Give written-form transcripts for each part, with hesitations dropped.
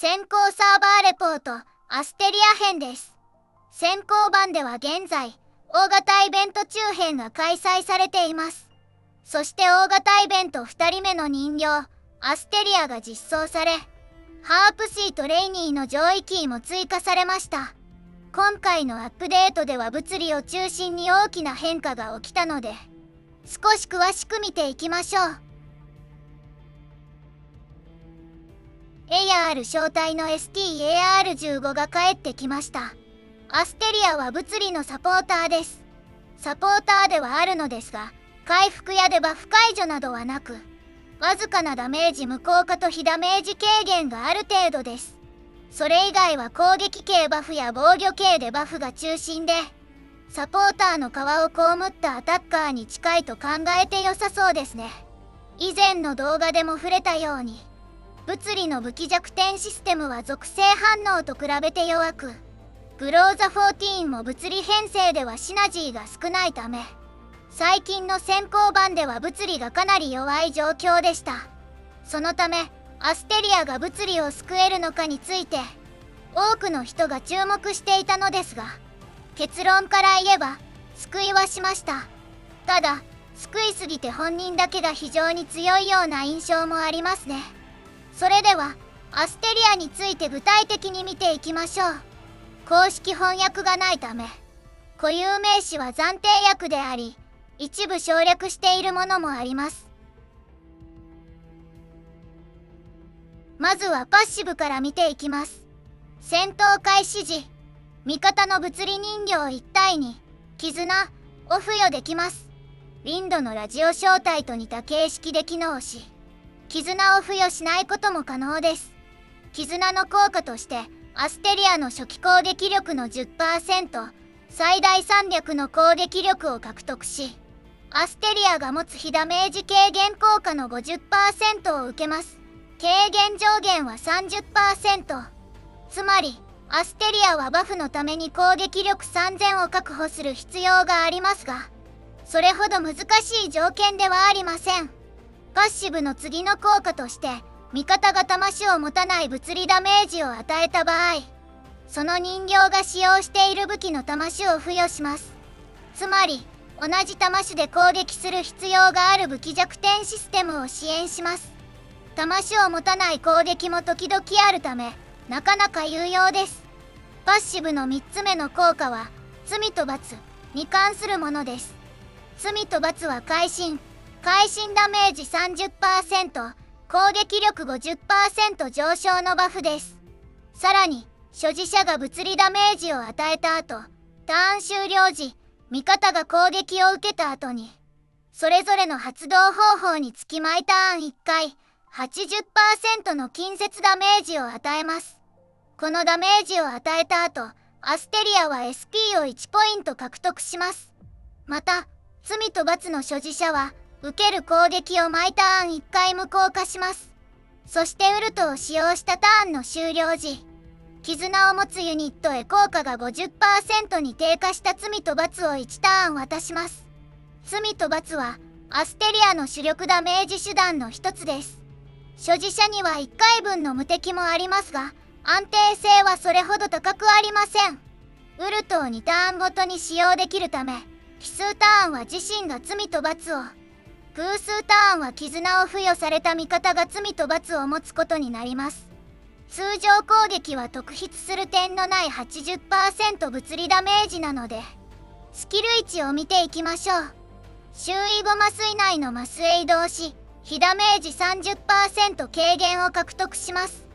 先行サーバーレポートアステリア編です。先行版では現在、大型イベント中編が開催されています。そして大型イベント2人目の人形、アステリアが実装され、ハープシーとレイニーの上位キーも追加されました。今回のアップデートでは物理を中心に大きな変化が起きたので、少し詳しく見ていきましょう。AR 招待の STAR15 が帰ってきました。アステリアは物理のサポーターです。サポーターではあるのですが、回復やデバフ解除などはなく、わずかなダメージ無効化と非ダメージ軽減がある程度です。それ以外は攻撃系バフや防御系デバフが中心で、サポーターの皮を被ったアタッカーに近いと考えて良さそうですね。以前の動画でも触れたように、物理の武器弱点システムは属性反応と比べて弱く、グローザ14も物理編成ではシナジーが少ないため、最近の先行版では物理がかなり弱い状況でした。そのため、アステリアが物理を救えるのかについて、多くの人が注目していたのですが、結論から言えば、救いはしました。ただ、救いすぎて本人だけが非常に強いような印象もありますね。それでは、アステリアについて具体的に見ていきましょう。公式翻訳がないため、固有名詞は暫定訳であり、一部省略しているものもあります。まずはパッシブから見ていきます。戦闘開始時、味方の物理人形1体に、絆を付与できます。リンドのラジオ招待と似た形式で機能し、絆を付与しないことも可能です。絆の効果として、アステリアの初期攻撃力の 10%、最大300の攻撃力を獲得し、アステリアが持つ非ダメージ軽減効果の 50% を受けます。軽減上限は 30%。つまり、アステリアはバフのために攻撃力3000を確保する必要がありますが、それほど難しい条件ではありません。パッシブの次の効果として、味方が魂を持たない物理ダメージを与えた場合、その人形が使用している武器の魂を付与します。つまり、同じ魂で攻撃する必要がある武器弱点システムを支援します。魂を持たない攻撃も時々あるため、なかなか有用です。パッシブの3つ目の効果は、罪と罰に関するものです。罪と罰は会心ダメージ 30%、攻撃力 50% 上昇のバフです。さらに、所持者が物理ダメージを与えた後、ターン終了時、味方が攻撃を受けた後に、それぞれの発動方法につき毎ターン1回、80% の近接ダメージを与えます。このダメージを与えた後、アステリアは SP を1ポイント獲得します。また、罪と罰の所持者は、受ける攻撃を毎ターン1回無効化します。そしてウルトを使用したターンの終了時、絆を持つユニットへ効果が 50% に低下した罪と罰を1ターン渡します。罪と罰は、アステリアの主力ダメージ手段の一つです。所持者には1回分の無敵もありますが、安定性はそれほど高くありません。ウルトを2ターンごとに使用できるため、奇数ターンは自身が罪と罰を、偶数ターンは絆を付与された味方が罪と罰を持つことになります。通常攻撃は特筆する点のない 80% 物理ダメージなので、スキル位置を見ていきましょう。周囲5マス以内のマスへ移動し、非ダメージ 30% 軽減を獲得します。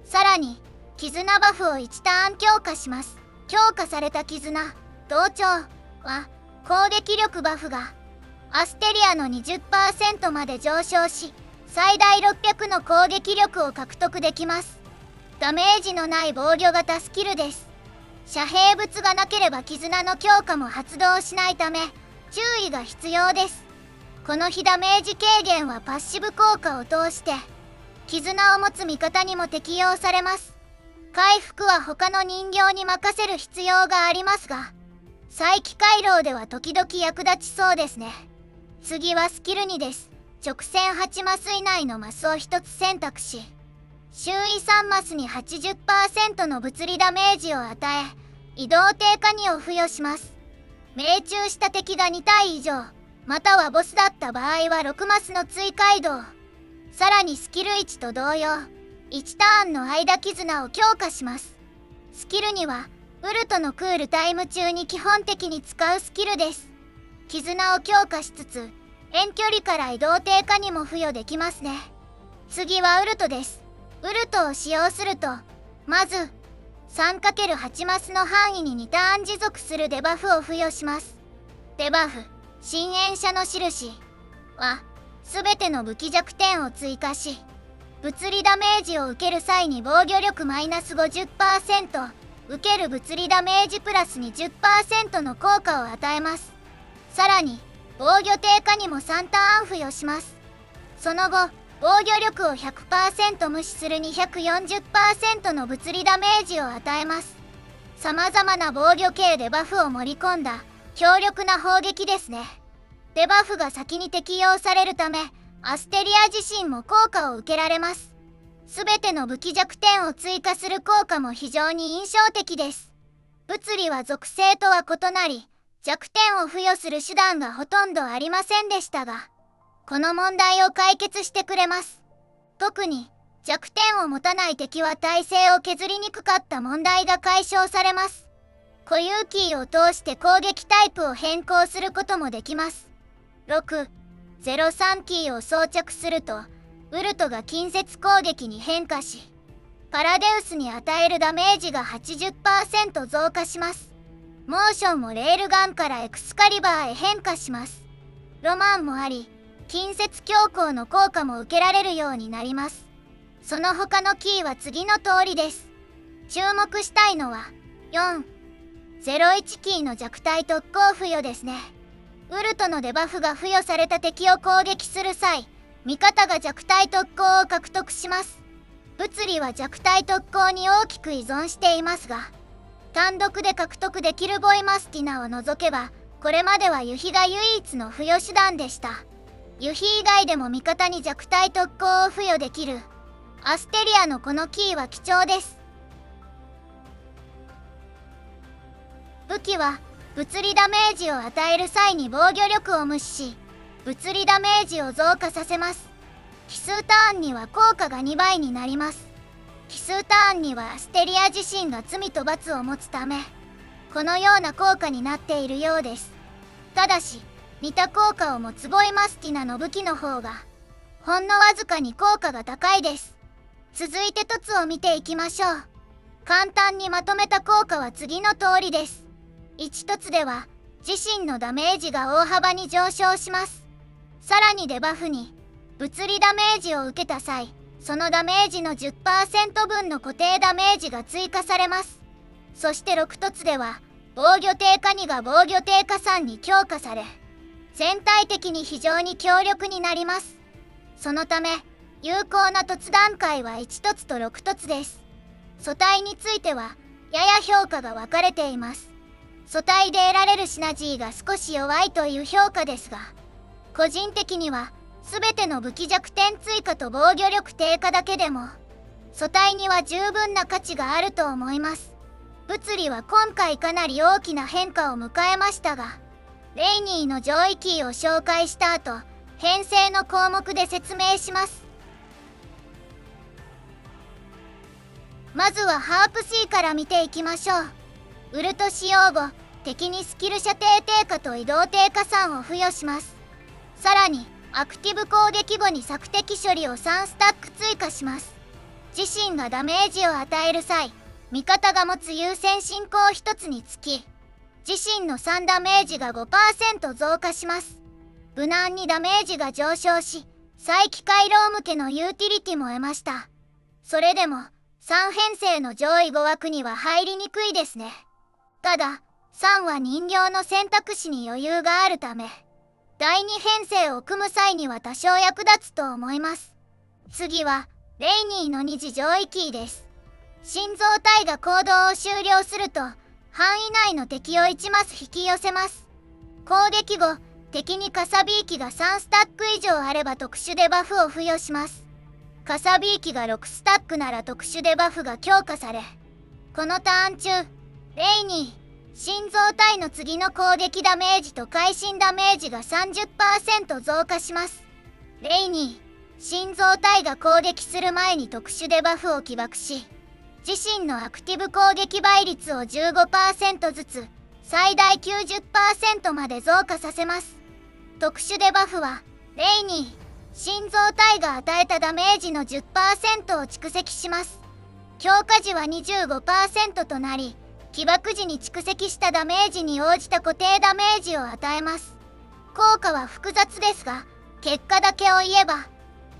さらに、絆バフを1ターン強化します。強化された絆、同調は、攻撃力バフが、アステリアの 20% まで上昇し、最大600の攻撃力を獲得できます。ダメージのない防御型スキルです。遮蔽物がなければ絆の強化も発動しないため、注意が必要です。この非ダメージ軽減はパッシブ効果を通して、絆を持つ味方にも適用されます。回復は他の人形に任せる必要がありますが、再起回廊では時々役立ちそうですね。次はスキル2です。直線8マス以内のマスを1つ選択し、周囲3マスに 80% の物理ダメージを与え、移動低下2を付与します。命中した敵が2体以上、またはボスだった場合は6マスの追加移動。さらにスキル1と同様、1ターンの間絆を強化します。スキル2は、ウルトのクールタイム中に基本的に使うスキルです。絆を強化しつつ、遠距離から移動低下にも付与できますね。次はウルトです。ウルトを使用すると、まず、3×8 マスの範囲に2ターン持続するデバフを付与します。デバフ、深淵者の印は、すべての武器弱点を追加し、物理ダメージを受ける際に防御力マイナス 50%、受ける物理ダメージプラス 20% の効果を与えます。さらに、防御低下にも3ターン付与します。その後、防御力を 100% 無視する 240% の物理ダメージを与えます。様々な防御系デバフを盛り込んだ強力な砲撃ですね。デバフが先に適用されるため、アステリア自身も効果を受けられます。すべての武器弱点を追加する効果も非常に印象的です。物理は属性とは異なり、弱点を付与する手段がほとんどありませんでしたが、この問題を解決してくれます。特に弱点を持たない敵は耐性を削りにくかった問題が解消されます。固有キーを通して攻撃タイプを変更することもできます。603キーを装着すると、ウルトが近接攻撃に変化し、パラデウスに与えるダメージが 80% 増加します。モーションもレールガンからエクスカリバーへ変化します。ロマンもあり、近接強行の効果も受けられるようになります。その他のキーは次の通りです。注目したいのは、401キーの弱体特攻付与ですね。ウルトのデバフが付与された敵を攻撃する際、味方が弱体特攻を獲得します。物理は弱体特攻に大きく依存していますが、単独で獲得できるボイマスティナを除けば、これまではユヒが唯一の付与手段でした。ユヒ以外でも味方に弱体特攻を付与できるアステリアのこのキーは貴重です。武器は物理ダメージを与える際に防御力を無視し、物理ダメージを増加させます。奇数ターンには効果が2倍になります。奇数ターンにはアステリア自身が罪と罰を持つため、このような効果になっているようです。ただし、似た効果を持つボイマスティナの武器の方が、ほんのわずかに効果が高いです。続いて凸を見ていきましょう。簡単にまとめた効果は次の通りです。1凸では、自身のダメージが大幅に上昇します。さらにデバフに、物理ダメージを受けた際、そのダメージの 10% 分の固定ダメージが追加されます。そして6凸では、防御低下2が防御低下3に強化され、全体的に非常に強力になります。そのため、有効な凸段階は1凸と6凸です。素体については、やや評価が分かれています。素体で得られるシナジーが少し弱いという評価ですが、個人的には、全ての武器弱点追加と防御力低下だけでも、素体には十分な価値があると思います。物理は今回かなり大きな変化を迎えましたが、レイニーの上位キーを紹介した後、編成の項目で説明します。まずはハープ C から見ていきましょう。ウルト使用後、敵にスキル射程低下と移動低下3を付与します。さらに、アクティブ攻撃後に索敵処理を3スタック追加します。自身がダメージを与える際、味方が持つ優先進行1つにつき、自身の3ダメージが 5% 増加します。無難にダメージが上昇し、再起回廊向けのユーティリティも得ました。それでも、3編成の上位5枠には入りにくいですね。ただ、3は人形の選択肢に余裕があるため、第2編成を組む際には多少役立つと思います。次は、レイニーの2次上位キーです。心臓体が行動を終了すると、範囲内の敵を1マス引き寄せます。攻撃後、敵にカサビーキが3スタック以上あれば特殊デバフを付与します。カサビーキが6スタックなら特殊デバフが強化され、このターン中、レイニー、心臓体の次の攻撃ダメージと会心ダメージが 30% 増加します。レイニー、心臓体が攻撃する前に特殊デバフを起爆し、自身のアクティブ攻撃倍率を 15% ずつ、最大 90% まで増加させます。特殊デバフは、レイニー、心臓体が与えたダメージの 10% を蓄積します。強化時は 25% となり、起爆時に蓄積したダメージに応じた固定ダメージを与えます。効果は複雑ですが、結果だけを言えば、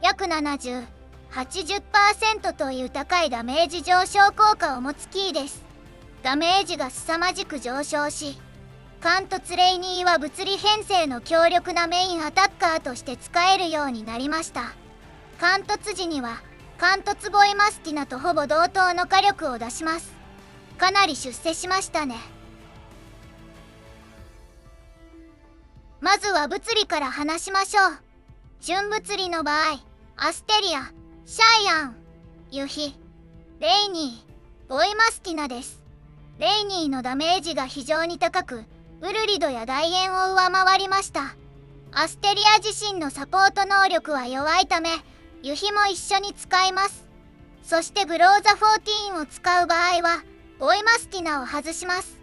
約70、80% という高いダメージ上昇効果を持つキーです。ダメージが凄まじく上昇し、貫突レイニーは物理編成の強力なメインアタッカーとして使えるようになりました。貫突時には、貫突ボイマスティナとほぼ同等の火力を出します。かなり出世しましたね。まずは物理から話しましょう。純物理の場合、アステリア、シャイアン、ユヒ、レイニー、ボイマスティナです。レイニーのダメージが非常に高く、ウルリドや大円を上回りました。アステリア自身のサポート能力は弱いため、ユヒも一緒に使います。そしてグローザ14を使う場合は、ボイマスティナを外します。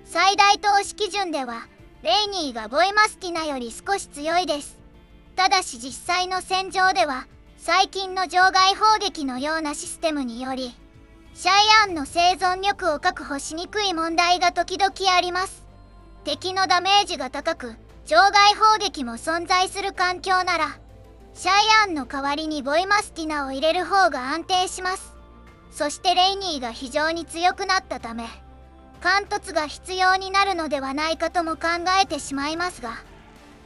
最大投資基準では、レイニーがボイマスティナより少し強いです。ただし実際の戦場では、最近の場外砲撃のようなシステムにより、シャイアンの生存力を確保しにくい問題が時々あります。敵のダメージが高く、場外砲撃も存在する環境なら、シャイアンの代わりにボイマスティナを入れる方が安定します。そしてレイニーが非常に強くなったため、貫突が必要になるのではないかとも考えてしまいますが、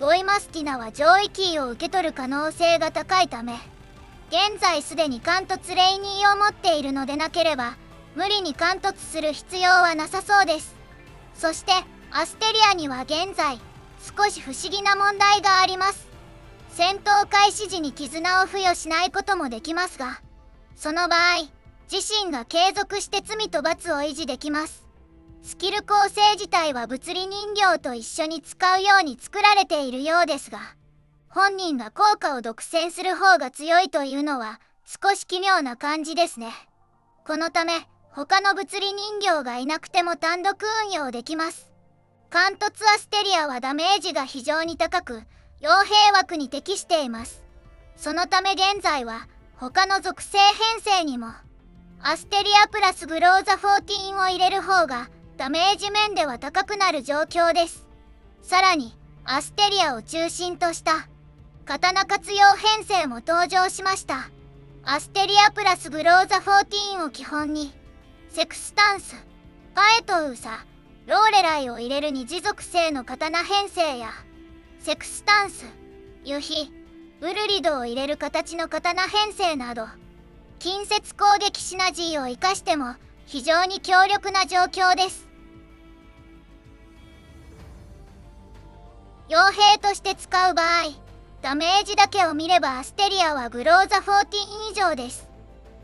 ボイマスティナは上位キーを受け取る可能性が高いため、現在すでに貫突レイニーを持っているのでなければ、無理に貫突する必要はなさそうです。そして、アステリアには現在、少し不思議な問題があります。戦闘開始時に絆を付与しないこともできますが、その場合、自身が継続して罪と罰を維持できます。スキル構成自体は物理人形と一緒に使うように作られているようですが、本人が効果を独占する方が強いというのは少し奇妙な感じですね。このため、他の物理人形がいなくても単独運用できます。貫突アステリアはダメージが非常に高く、傭兵枠に適しています。そのため現在は他の属性編成にも、アステリアプラスグローザ14を入れる方がダメージ面では高くなる状況です。さらに、アステリアを中心とした刀活用編成も登場しました。アステリアプラスグローザ14を基本に、セクスタンス、パエトウーサ、ローレライを入れる二次属性の刀編成や、セクスタンス、ユヒ、ウルリドを入れる形の刀編成など、近接攻撃シナジーを生かしても非常に強力な状況です。傭兵として使う場合、ダメージだけを見ればアステリアはグローザ14以上です。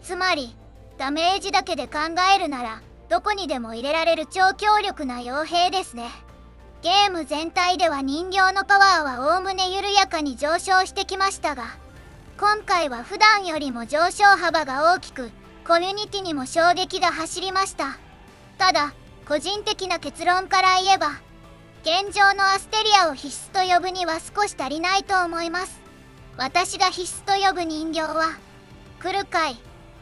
つまり、ダメージだけで考えるなら、どこにでも入れられる超強力な傭兵ですね。ゲーム全体では人形のパワーはおおむね緩やかに上昇してきましたが、今回は普段よりも上昇幅が大きく、コミュニティにも衝撃が走りました。ただ、個人的な結論から言えば、現状のアステリアを必須と呼ぶには少し足りないと思います。私が必須と呼ぶ人形は、クルカイ、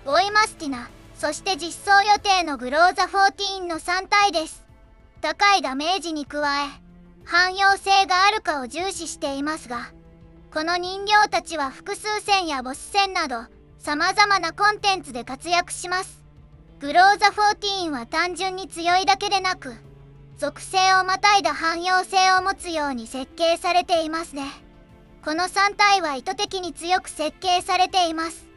ボイマスティナ、そして実装予定のグローザ14の3体です。高いダメージに加え、汎用性があるかを重視していますが、この人形たちは複数戦やボス戦など、様々なコンテンツで活躍します。グローザ14は単純に強いだけでなく、属性をまたいだ汎用性を持つように設計されていますね。この3体は意図的に強く設計されています。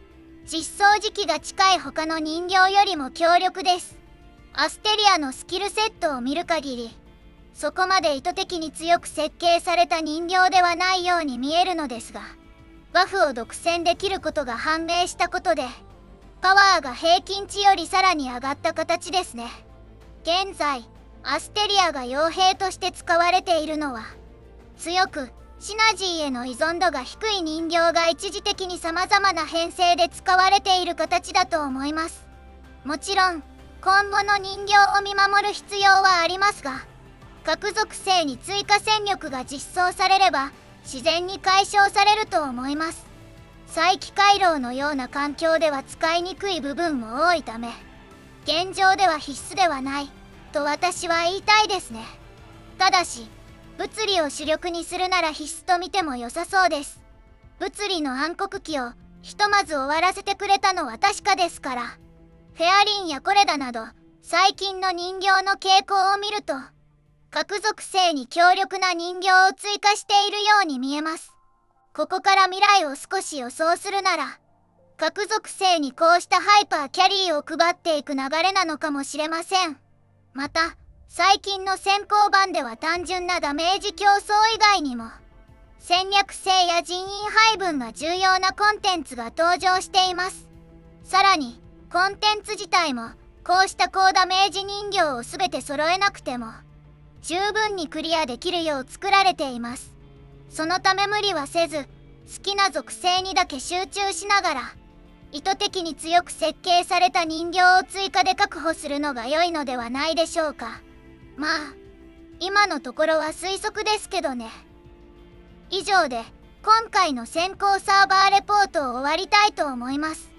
実装時期が近い他の人形よりも強力です。アステリアのスキルセットを見る限り、そこまで意図的に強く設計された人形ではないように見えるのですが、バフを独占できることが判明したことで、パワーが平均値よりさらに上がった形ですね。現在アステリアが傭兵として使われているのは、強くシナジーへの依存度が低い人形が一時的に様々な編成で使われている形だと思います。もちろん今後の人形を見守る必要はありますが、各属性に追加戦力が実装されれば自然に解消されると思います。再起回廊のような環境では使いにくい部分も多いため、現状では必須ではないと私は言いたいですね。ただし物理を主力にするなら必須と見ても良さそうです。物理の暗黒期をひとまず終わらせてくれたのは確かですから。フェアリンやコレダなど最近の人形の傾向を見ると、各属性に強力な人形を追加しているように見えます。ここから未来を少し予想するなら、各属性にこうしたハイパーキャリーを配っていく流れなのかもしれません。また最近の先行版では単純なダメージ競争以外にも、戦略性や人員配分が重要なコンテンツが登場しています。さらにコンテンツ自体もこうした高ダメージ人形を全て揃えなくても十分にクリアできるよう作られています。そのため無理はせず、好きな属性にだけ集中しながら、意図的に強く設計された人形を追加で確保するのが良いのではないでしょうか。まあ今のところは推測ですけどね。以上で今回の先行サーバーレポートを終わりたいと思います。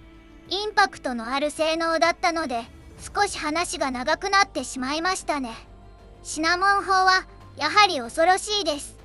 インパクトのある性能だったので少し話が長くなってしまいましたね。シナモン砲はやはり恐ろしいです。